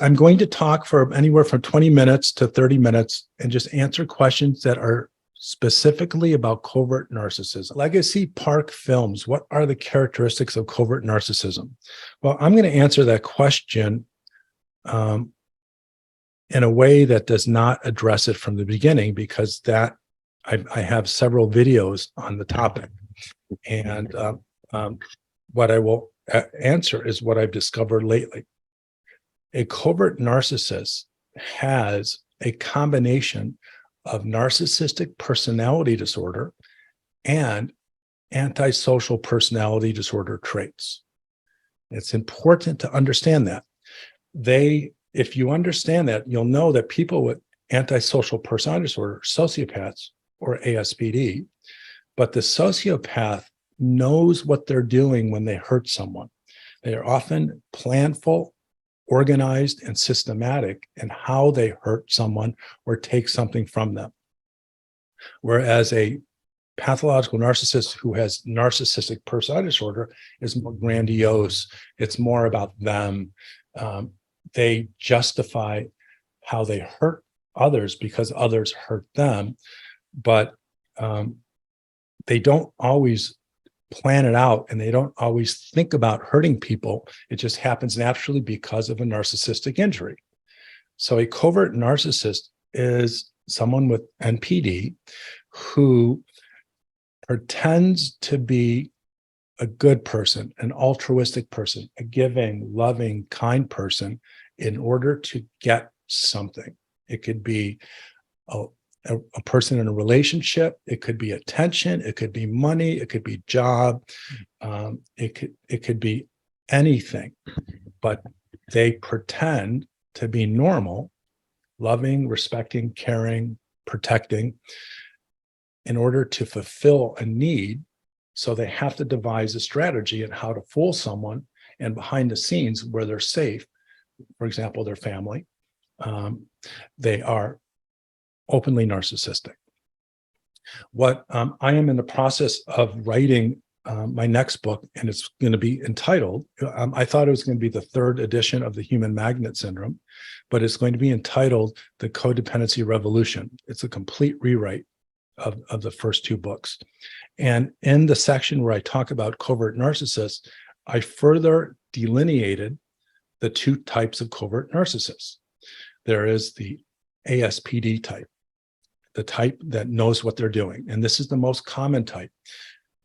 I'm going to talk for anywhere from 20 minutes to 30 minutes and just answer questions that are specifically about covert narcissism. Legacy Park Films, what are the characteristics of covert narcissism? Well, I'm going to answer that question in a way that does not address it from the beginning, because that I have several videos on the topic. And what I will answer is what I've discovered lately. A covert narcissist has a combination of narcissistic personality disorder and antisocial personality disorder traits. It's important to understand that. If you understand that, you'll know that people with antisocial personality disorder, sociopaths or ASPD, but the sociopath knows what they're doing when they hurt someone. They are often planful, organized, and systematic in how they hurt someone or take something from them. Whereas a pathological narcissist who has narcissistic personality disorder is more grandiose. It's more about them. They justify how they hurt others because others hurt them, but they don't always plan it out, and they don't always think about hurting people. It just happens naturally because of a narcissistic injury. So a covert narcissist is someone with NPD who pretends to be a good person, an altruistic person, a giving, loving, kind person in order to get something. It could be a person in a relationship, it could be attention, it could be money, it could be job, it could be anything, but they pretend to be normal, loving, respecting, caring, protecting in order to fulfill a need. So they have to devise a strategy on how to fool someone, and behind the scenes where they're safe, for example, their family, they are openly narcissistic. What I am in the process of writing my next book, and it's going to be entitled, I thought it was going to be the third edition of the Human Magnet Syndrome, but it's going to be entitled The Codependency Revolution. It's a complete rewrite of the first two books. And in the section where I talk about covert narcissists, I further delineated the two types of covert narcissists. There is the ASPD type, the type that knows what they're doing. And this is the most common type.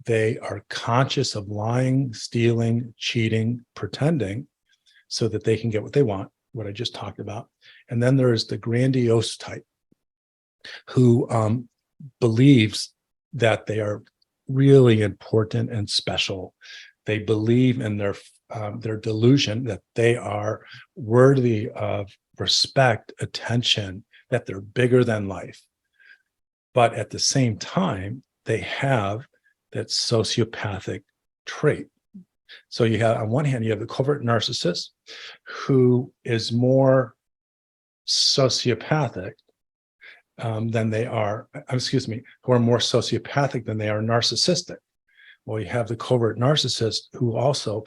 They are conscious of lying, stealing, cheating, pretending so that they can get what they want, what I just talked about. And then there is the grandiose type who believes that they are really important and special. They believe in their delusion that they are worthy of respect, attention, that they're bigger than life. But at the same time, they have that sociopathic trait. So you have, on one hand, you have the covert narcissist who is more sociopathic than they are, who are more sociopathic than they are narcissistic. Well, you have the covert narcissist who also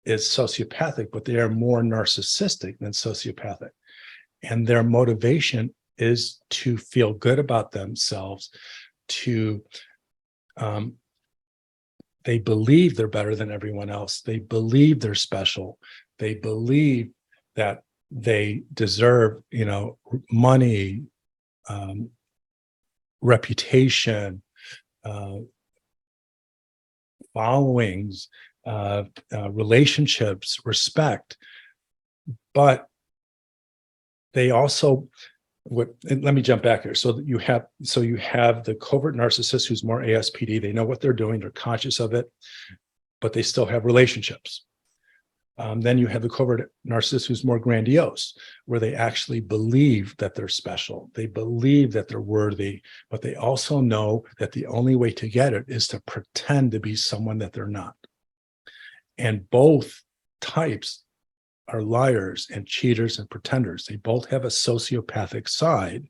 is sociopathic, but they are more narcissistic than sociopathic. And their motivation is to feel good about themselves, they believe they're better than everyone else. They believe they're special. They believe that they deserve, money, reputation, followings, relationships, respect. But they also, let me jump back here. So you have the covert narcissist who's more ASPD. They know what they're doing. They're conscious of it, but they still have relationships. Then you have the covert narcissist who's more grandiose, where they actually believe that they're special. They believe that they're worthy, but they also know that the only way to get it is to pretend to be someone that they're not. And both types are liars and cheaters and pretenders. They both have a sociopathic side.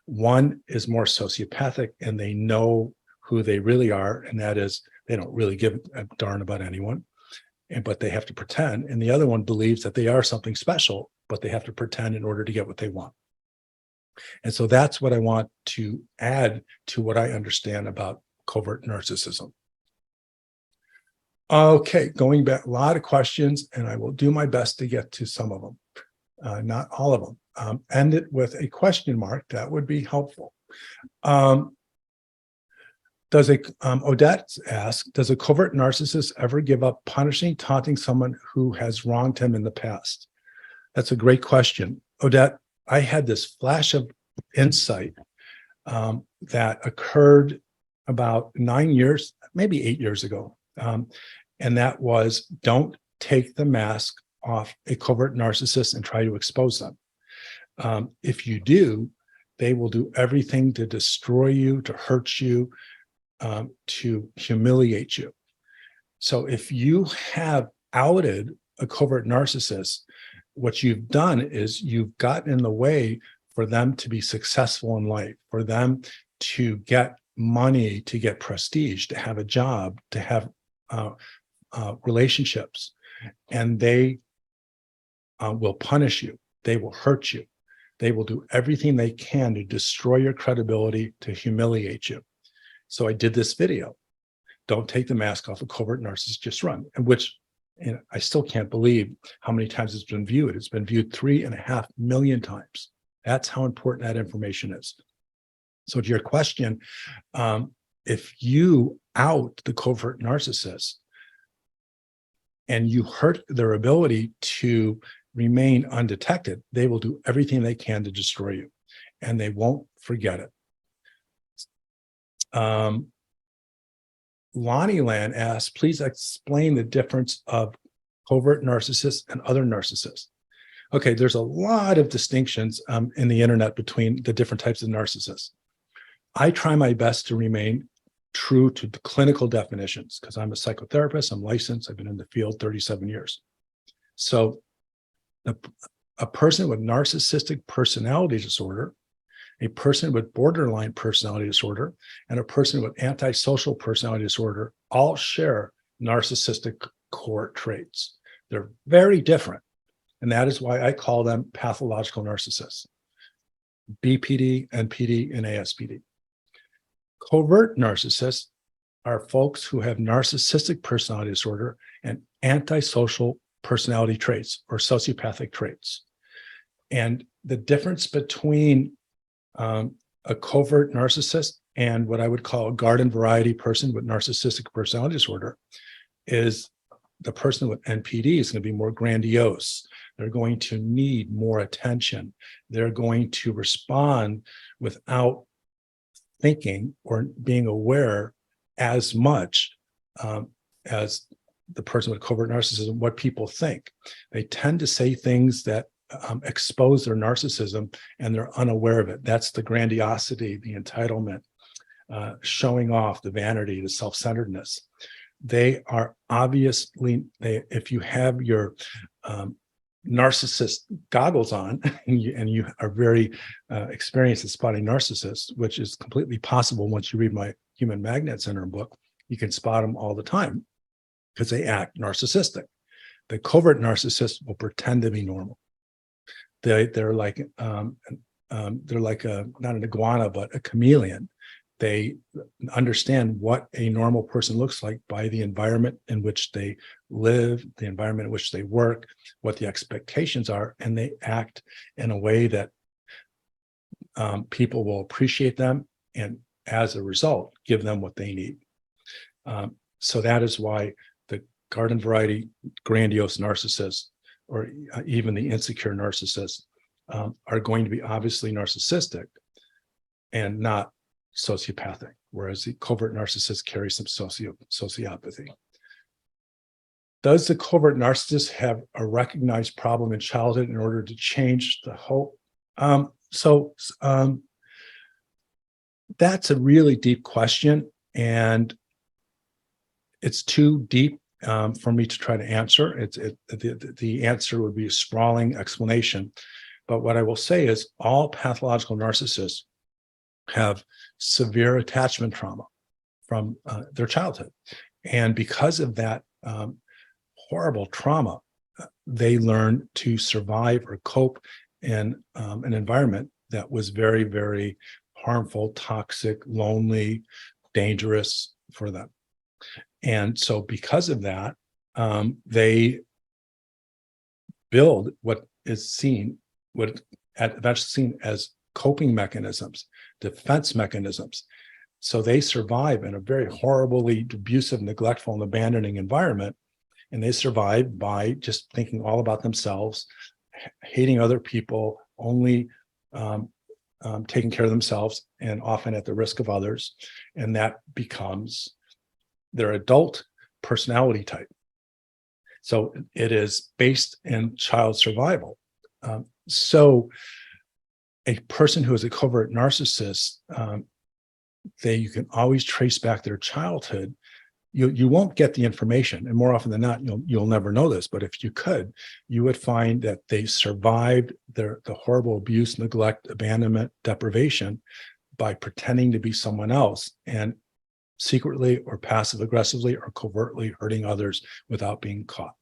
One is more sociopathic and they know who they really are, and that is they don't really give a darn about anyone, but they have to pretend. And the other one believes that they are something special but they have to pretend in order to get what they want. And so that's what I want to add to what I understand about covert narcissism. Okay, going back, a lot of questions, and I will do my best to get to some of them, not all of them. End it with a question mark. That would be helpful. Odette asks, does a covert narcissist ever give up punishing, taunting someone who has wronged him in the past? That's a great question. Odette, I had this flash of insight that occurred about 9 years, maybe 8 years ago. And that was, don't take the mask off a covert narcissist and try to expose them. If you do, they will do everything to destroy you, to hurt you, to humiliate you. So if you have outed a covert narcissist, what you've done is you've gotten in the way for them to be successful in life, for them to get money, to get prestige, to have a job, to have relationships. And they will punish you. They will hurt you. They will do everything they can to destroy your credibility, to humiliate you. So I did this video. Don't take the mask off a covert narcissist, just run. And which, I still can't believe how many times it's been viewed. It's been viewed 3.5 million times. That's how important that information is. So to your question, if you out the covert narcissist and you hurt their ability to remain undetected, they will do everything they can to destroy you, and they won't forget it. Lonnie Land asks, please explain the difference of covert narcissists and other narcissists. Okay, there's a lot of distinctions in the internet between the different types of narcissists. I try my best to remain true to the clinical definitions because I'm a psychotherapist, I'm licensed, I've been in the field 37 years. So a person with narcissistic personality disorder, a person with borderline personality disorder, and a person with antisocial personality disorder all share narcissistic core traits. They're very different. And that is why I call them pathological narcissists, BPD, NPD, and ASPD. Covert narcissists are folks who have narcissistic personality disorder and antisocial personality traits or sociopathic traits. And the difference between a covert narcissist and what I would call a garden variety person with narcissistic personality disorder is the person with NPD is going to be more grandiose. They're going to need more attention. They're going to respond without thinking or being aware as much as the person with covert narcissism, what people think. They tend to say things that expose their narcissism and they're unaware of it. That's the grandiosity, the entitlement, showing off, the vanity, the self-centeredness. They are obviously, if you have your narcissist goggles on and you are very experienced at spotting narcissists, which is completely possible once you read my Human Magnet Center book, you can spot them all the time because they act narcissistic. The covert narcissist will pretend to be normal. They're like not an iguana, but a chameleon. They understand what a normal person looks like by the environment in which they live, the environment in which they work, what the expectations are, and they act in a way that people will appreciate them and as a result, give them what they need. So that is why the garden variety grandiose narcissists or even the insecure narcissists are going to be obviously narcissistic and not sociopathic, whereas the covert narcissist carries some sociopathy. Does the covert narcissist have a recognized problem in childhood in order to change the whole? That's a really deep question, and it's too deep for me to try to answer. The answer would be a sprawling explanation. But what I will say is all pathological narcissists have severe attachment trauma from their childhood. And because of that horrible trauma, they learn to survive or cope in an environment that was very, very harmful, toxic, lonely, dangerous for them. And so because of that, they build what eventually seen as coping mechanisms, defense mechanisms. So they survive in a very horribly abusive, neglectful, and abandoning environment. And they survive by just thinking all about themselves, hating other people, only taking care of themselves, and often at the risk of others. And that becomes their adult personality type. So it is based in child survival. So a person who is a covert narcissist, you can always trace back their childhood. You won't get the information, and more often than not, you'll never know this. But if you could, you would find that they survived the horrible abuse, neglect, abandonment, deprivation by pretending to be someone else and secretly or passive aggressively or covertly hurting others without being caught.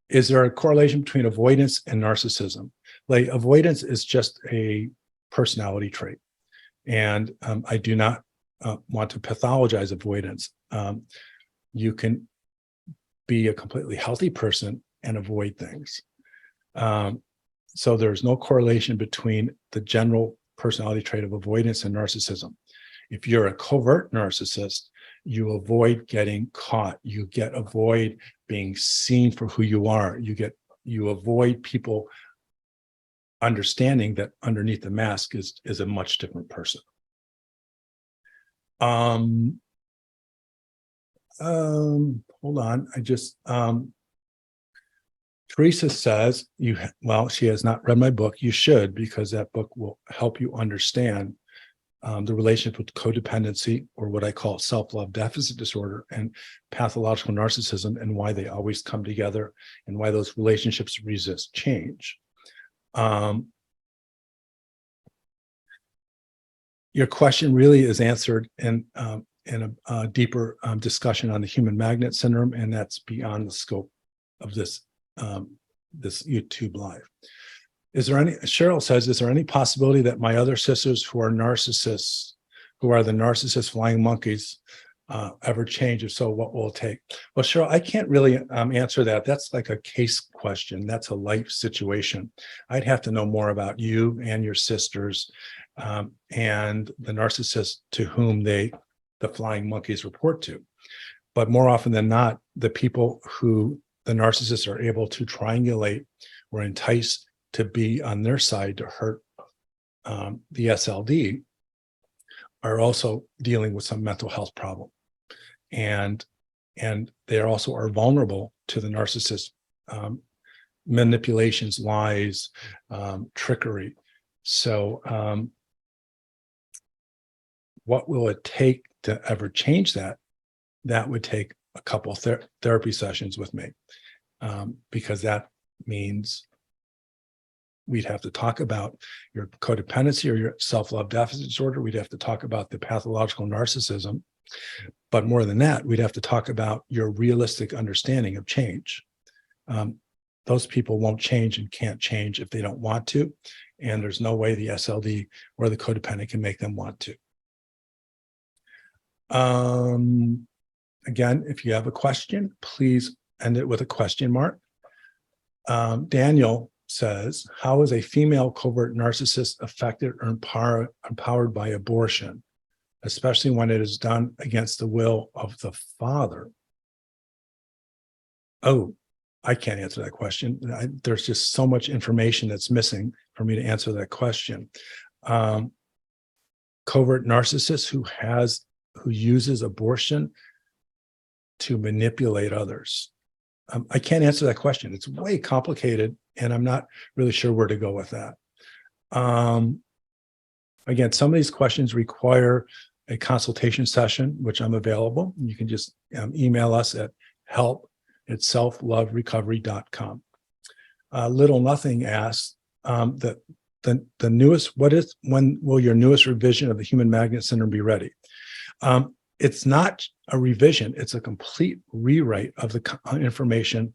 Is there a correlation between avoidance and narcissism? Like, avoidance is just a personality trait, and I do not want to pathologize avoidance. You can be a completely healthy person and avoid things. So there's no correlation between the general personality trait of avoidance and narcissism. If you're a covert narcissist, you avoid getting caught. You avoid being seen for who you are. You avoid people understanding that underneath the mask is a much different person. Hold on. Teresa says, she has not read my book. You should, because that book will help you understand the relationship with codependency, or what I call self-love deficit disorder, and pathological narcissism, and why they always come together, and why those relationships resist change. Your question really is answered in a deeper discussion on the human magnet syndrome, and that's beyond the scope of this YouTube live. Cheryl says, is there any possibility that my other sisters who are narcissists, who are the narcissist flying monkeys, ever change? If so, what will it take? Well, Cheryl, I can't really answer that. That's like a case question. That's a life situation. I'd have to know more about you and your sisters, and the narcissist to whom the flying monkeys report to. But more often than not, the people who the narcissists are able to triangulate or entice to be on their side to hurt the SLD are also dealing with some mental health problem. And they also are vulnerable to the narcissist manipulations, lies, trickery. So what will it take to ever change that? That would take a couple of therapy sessions with me, because that means we'd have to talk about your codependency or your self-love deficit disorder. We'd have to talk about the pathological narcissism. But more than that, we'd have to talk about your realistic understanding of change. Those people won't change and can't change if they don't want to. And there's no way the SLD or the codependent can make them want to. Again, if you have a question, please end it with a question mark. Daniel says, how is a female covert narcissist affected or empowered by abortion, especially when it is done against the will of the father? Oh, I can't answer that question. There's just so much information that's missing for me to answer that question. Covert narcissist who uses abortion to manipulate others. I can't answer that question. It's way complicated, and I'm not really sure where to go with that. Again, some of these questions require a consultation session, which I'm available. You can just email us at help@selfloverecovery.com. Little Nothing asks that the newest, when will your newest revision of the human magnet syndrome be ready? it's not a revision, it's a complete rewrite of the information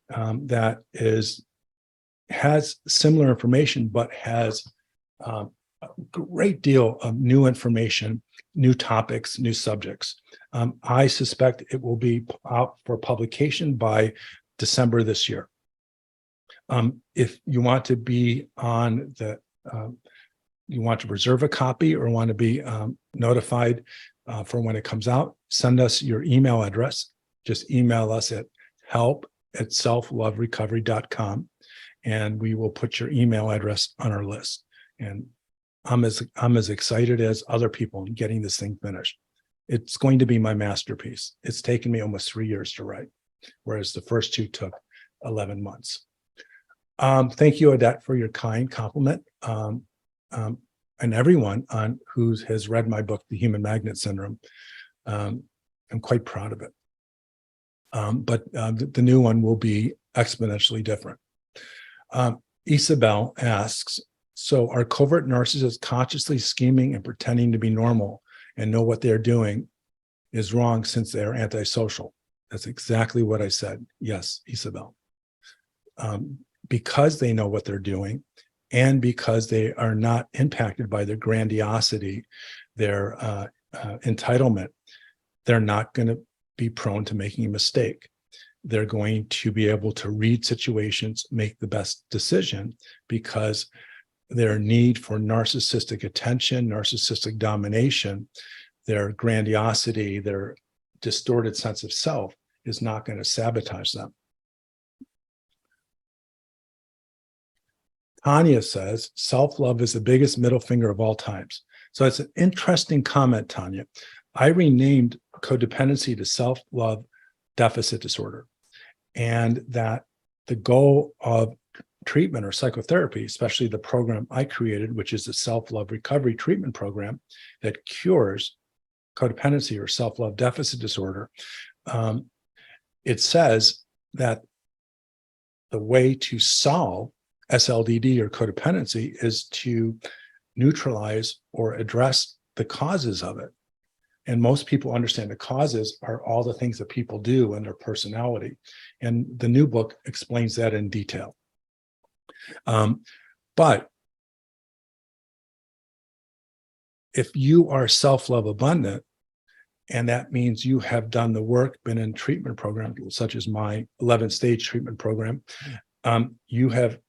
that has similar information, but has a great deal of new information, new topics, new subjects. I suspect it will be out for publication by December this year. If you want to be on the, you want to reserve a copy or want to be notified for when it comes out, send us your email address. Just email us at help@selfloverecovery.com, and we will put your email address on our list. And I'm as excited as other people in getting this thing finished. It's going to be my masterpiece. It's taken me almost 3 years to write, whereas the first two took 11 months. Thank you, Odette, for your kind compliment. And everyone who has read my book, The Human Magnet Syndrome. I'm quite proud of it. But the new one will be exponentially different. Isabel asks, so are covert narcissists consciously scheming and pretending to be normal and know what they're doing is wrong since they're antisocial? That's exactly what I said. Yes, Isabel. Because they know what they're doing and because they are not impacted by their grandiosity, their entitlement, they're not going to be prone to making a mistake. They're going to be able to read situations, make the best decision, because their need for narcissistic attention, narcissistic domination, their grandiosity, their distorted sense of self is not going to sabotage them. Tanya says, self-love is the biggest middle finger of all times. So it's an interesting comment, Tanya. I renamed codependency to self-love deficit disorder, and that the goal of treatment or psychotherapy, especially the program I created, which is the self-love recovery treatment program that cures codependency or self-love deficit disorder, it says that the way to solve SLDD or codependency is to neutralize or address the causes of it. And most people understand the causes are all the things that people do in their personality. And the new book explains that in detail. But if you are self-love abundant, and that means you have done the work, been in treatment programs, such as my 11-stage treatment program, you have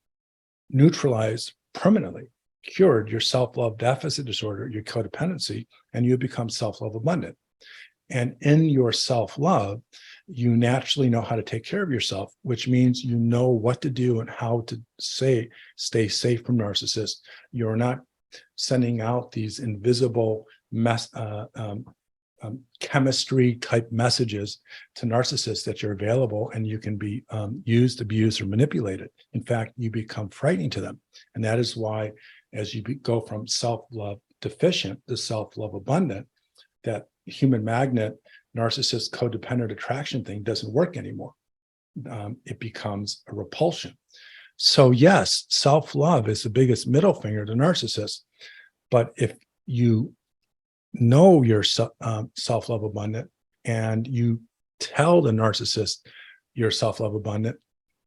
neutralized permanently, cured your self-love deficit disorder, your codependency, and you become self-love abundant. And in your self-love, you naturally know how to take care of yourself, which means you know what to do and how to stay safe from narcissists. You're not sending out these invisible chemistry type messages to narcissists that you're available and you can be used, abused, or manipulated. In fact, you become frightening to them. And that is why, as you go from self-love deficient to self-love abundant, that human magnet, narcissist codependent attraction thing doesn't work anymore. It becomes a repulsion. So yes, self-love is the biggest middle finger to narcissists. But if you know you're self-love abundant and you tell the narcissist you're self-love abundant,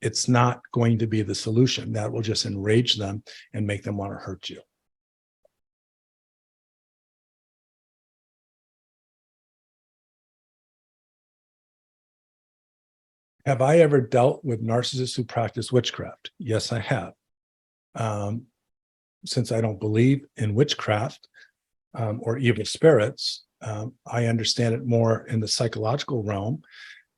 it's not going to be the solution. That will just enrage them and make them want to hurt you. Have I ever dealt with narcissists who practice witchcraft? Yes, I have. Since I don't believe in witchcraft or evil spirits, I understand it more in the psychological realm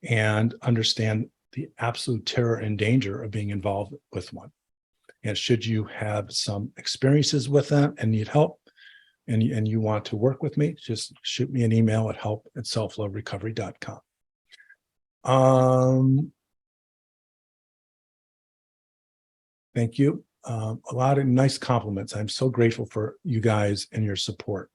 and understand the absolute terror and danger of being involved with one. And should you have some experiences with them and need help, and you want to work with me, just shoot me an email at help@selfloverecovery.com. Thank you. A lot of nice compliments. I'm so grateful for you guys and your support.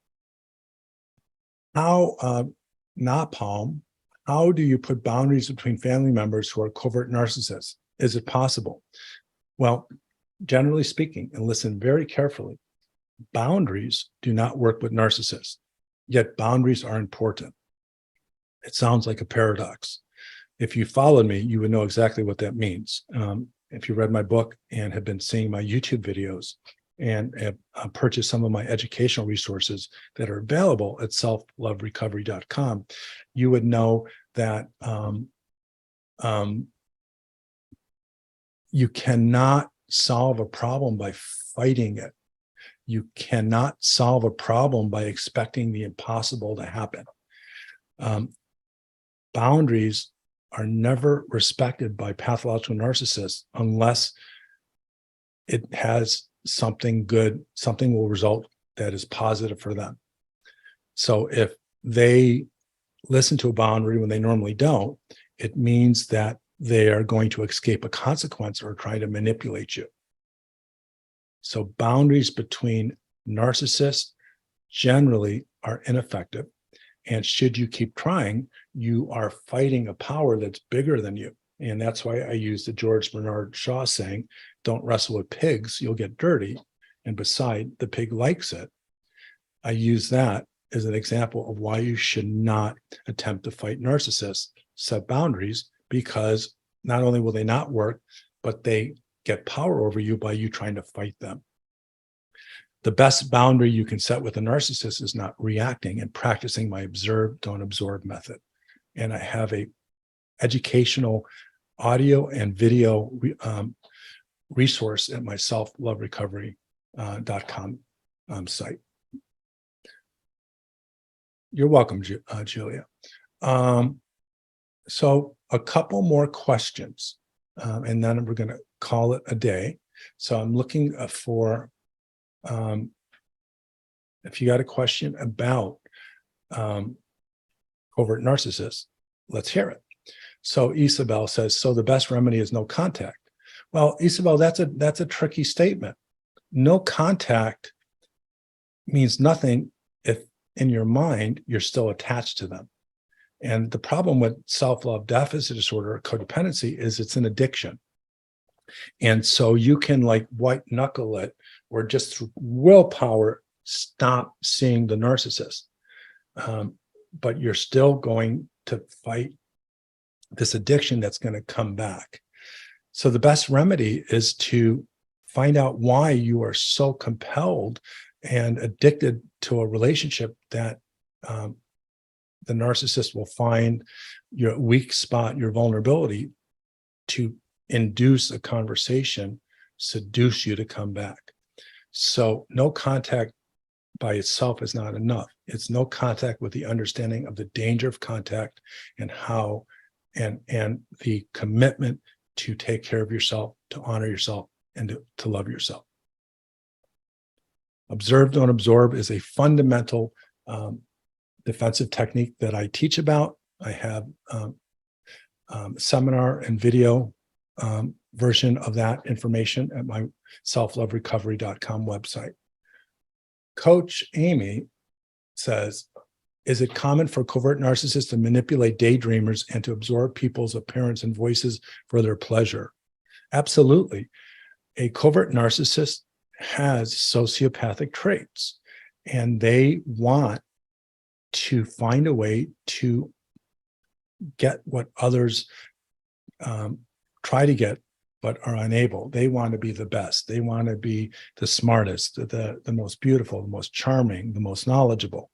Napalm, how do you put boundaries between family members who are covert narcissists? Is it possible? Well, generally speaking, and listen very carefully, boundaries do not work with narcissists, yet boundaries are important. It sounds like a paradox. If you followed me, you would know exactly what that means. If you read my book and have been seeing my YouTube videos and have purchased some of my educational resources that are available at selfloverecovery.com, you would know that you cannot solve a problem by fighting it. You cannot solve a problem by expecting the impossible to happen. Boundaries are never respected by pathological narcissists unless it has something good, something will result that is positive for them. So if they listen to a boundary when they normally don't, it means that they are going to escape a consequence or try to manipulate you. So boundaries between narcissists generally are ineffective. And should you keep trying, you are fighting a power that's bigger than you. And that's why I use the George Bernard Shaw saying, don't wrestle with pigs, you'll get dirty. And beside, the pig likes it. I use that as an example of why you should not attempt to fight narcissists. Set boundaries, because not only will they not work, but they get power over you by you trying to fight them. The best boundary you can set with a narcissist is not reacting and practicing my observe, don't absorb method. And I have a educational audio and video resource at my selfloverecovery.com site. You're welcome, Julia. So a couple more questions, and then we're going to call it a day. So I'm looking for, if you got a question about covert narcissists, let's hear it. So Isabel says, so the best remedy is no contact. Well, Isabel, that's a tricky statement. No contact means nothing if in your mind you're still attached to them. And the problem with self-love deficit disorder or codependency is it's an addiction. And so you can like white knuckle it or just through willpower stop seeing the narcissist. But you're still going to fight this addiction that's going to come back. So the best remedy is to find out why you are so compelled and addicted to a relationship that the narcissist will find your weak spot, your vulnerability, to induce a conversation, seduce you to come back. So no contact by itself is not enough. It's no contact with the understanding of the danger of contact and how, and the commitment to take care of yourself, to honor yourself, and to love yourself. Observe, don't absorb is a fundamental defensive technique that I teach about. I have seminar and video version of that information at my selfloverecovery.com website. Coach Amy says, is it common for covert narcissists to manipulate daydreamers and to absorb people's appearance and voices for their pleasure? Absolutely. A covert narcissist has sociopathic traits, and they want to find a way to get what others try to get but are unable. They want to be the best. They want to be the smartest, the most beautiful, the most charming, the most knowledgeable.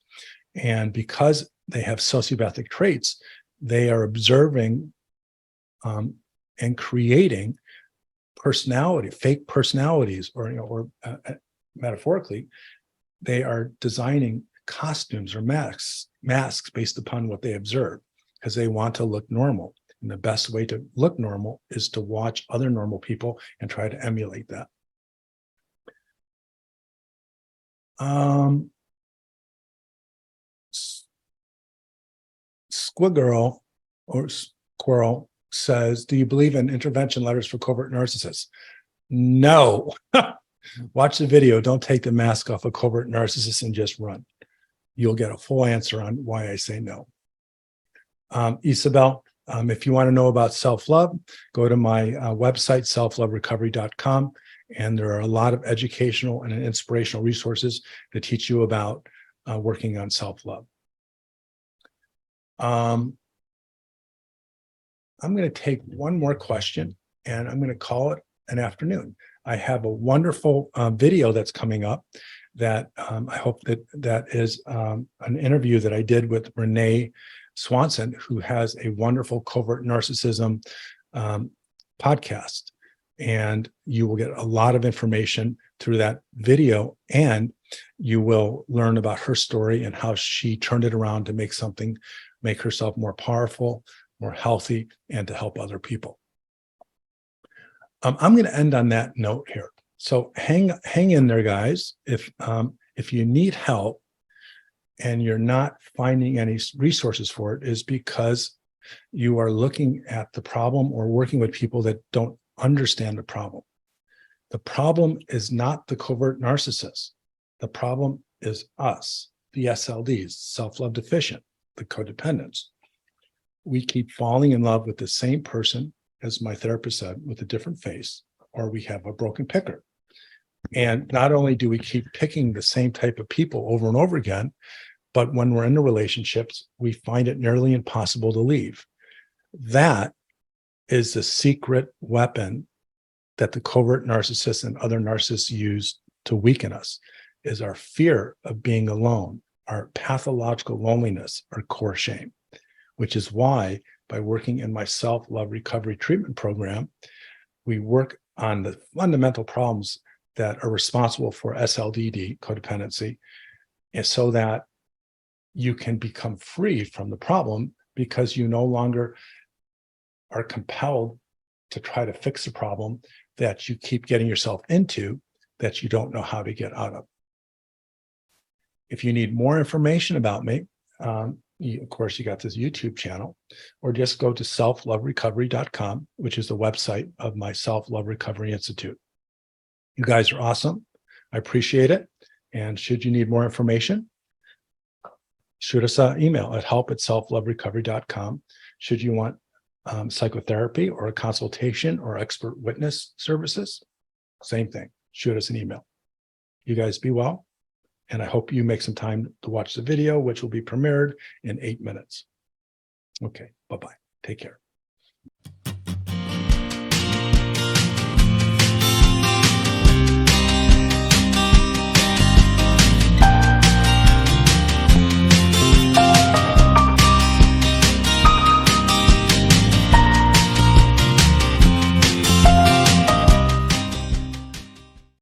And because they have sociopathic traits, they are observing and creating fake personalities, or metaphorically, they are designing costumes or masks based upon what they observe, because they want to look normal. And the best way to look normal is to watch other normal people and try to emulate that. Squirrel or Squirrel says, do you believe in intervention letters for covert narcissists? No. Watch the video. Don't take the mask off a covert narcissist and just run. You'll get a full answer on why I say no. Isabel, if you want to know about self-love, go to my website, selfloverecovery.com, and there are a lot of educational and inspirational resources that teach you about working on self-love. I'm going to take one more question, and I'm going to call it an afternoon. I have a wonderful video that's coming up that I hope that is an interview that I did with Renee Swanson, who has a wonderful Covert Narcissism podcast. And you will get a lot of information through that video, and you will learn about her story and how she turned it around to make herself more powerful, more healthy, and to help other people. I'm going to end on that note here. So hang in there, guys. If you need help and you're not finding any resources for it, is because you are looking at the problem or working with people that don't understand the problem. The problem is not the covert narcissist. The problem is us, the SLDs, self-love deficient, the codependents. We keep falling in love with the same person, as my therapist said, with a different face, or we have a broken picker. And not only do we keep picking the same type of people over and over again, but when we're in the relationships, we find it nearly impossible to leave. That is the secret weapon that the covert narcissists and other narcissists use to weaken us, is our fear of being alone, our pathological loneliness, our core shame, which is why by working in my self-love recovery treatment program, we work on the fundamental problems that are responsible for SLDD, codependency, and so that you can become free from the problem because you no longer are compelled to try to fix a problem that you keep getting yourself into that you don't know how to get out of. If you need more information about me, of course, you got this YouTube channel, or just go to selfloverecovery.com, which is the website of my Self-Love Recovery Institute. You guys are awesome. I appreciate it. And should you need more information, shoot us an email at help@selfloverecovery.com. Should you want psychotherapy or a consultation or expert witness services, same thing. Shoot us an email. You guys be well. And I hope you make some time to watch the video, which will be premiered in 8 minutes. Okay, bye-bye. Take care.